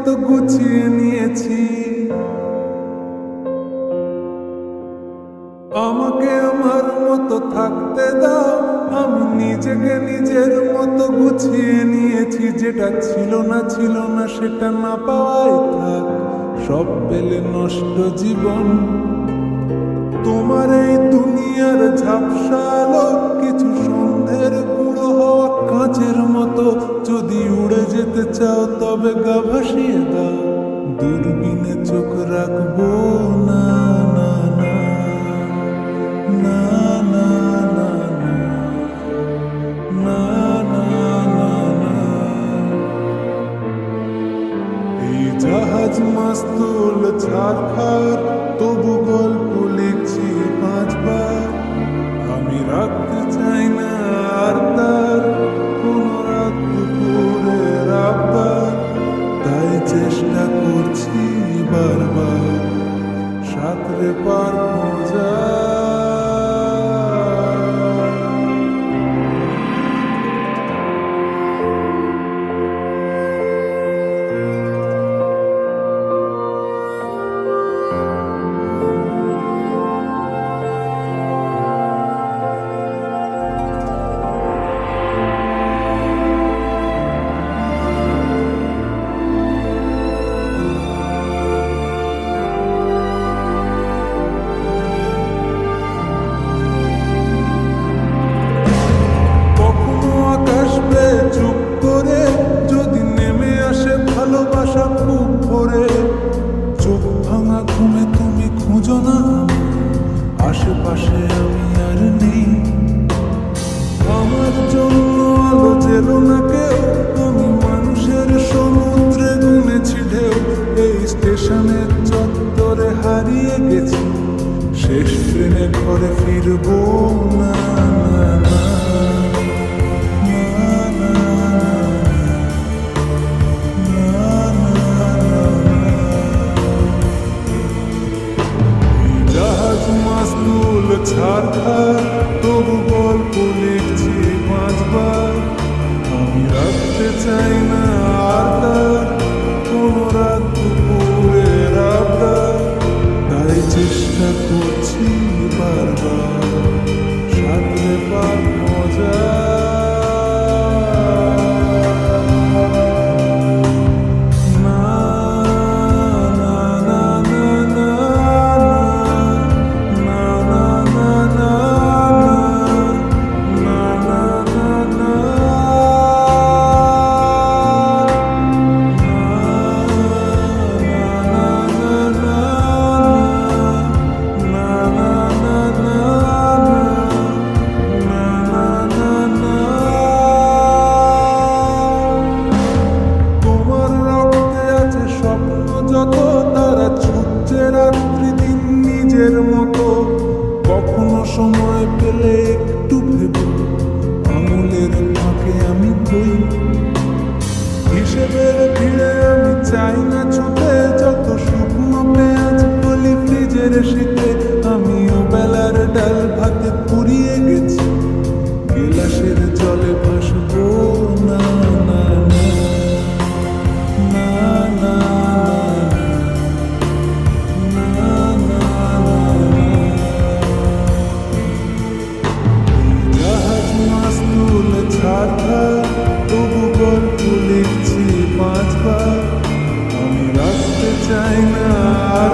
মতো গুছিয়ে নিয়েছি। আমাকে আমার মতো থাকতে দাও, আমি নিজেকে নিজের মতো গুছিয়ে নিয়েছি। যেটা ছিল না সেটা না পাওয়াই থাক, সব পেলে নষ্ট জীবন। তোমার এই দুনিয়ার ঝাপসা আলো কিছু সন্ধ্যের গুঁড়ো হওয়া কাঁচের মতো। যদি উড়ে যেতে চাও তবে গা ভাসিয়ে দাও, দূরবীনে চোখ রাখবো না। না না না না না না না না না। এই জাহাজ মাস্তুল ছাড়খার, তবু গল্প লিখছি 5 বার। আমি রাখতে চাই না আর তার কোনো রাত দুপুরের আবদার, তাই চেষ্টা করছি বারবার সাঁতরে পার মজা। ভালোবাসা খুব ভরে, চোখ ভাঙা ঘুমে তুমি খুঁজো না, আশেপাশে আমি আর নেই। আমার জন্য আলো জেলো না কেউ, আমি মানুষের সমুদ্রে গুনেছি ঢেউ। এই স্টেশনের চত্বরে হারিয়ে গেছি, শেষ ট্রেনে ঘরে ফিরবো না। মাস্তুল ছাড়খার, তবু গল্প লিখছি 5 বার। আমি রাখতে চাই না আর তার কোনো রাত দুপুরের আবদার, তাই চেষ্টা করছি বারবার সাঁতরে পার মজা। তারা ছুটছে রাত্রি দিন নিজের মতো, কখনো সময় পেলে একটু ভেবে আঙুলের ফাঁকে আমি কই। হিসেবের ভিড়ে আমি চাই না ছুটে, যত শুকনো পেঁয়াজ বলি ফ্রিজের শীতে। আমিও বেলার ডাল ভাতে পুড়িয়ে গেছি, গেলাসের জলে ভাসবো না। না না তবু গল্প লিখছি 5 বার। আমি রাখতে চাই না আর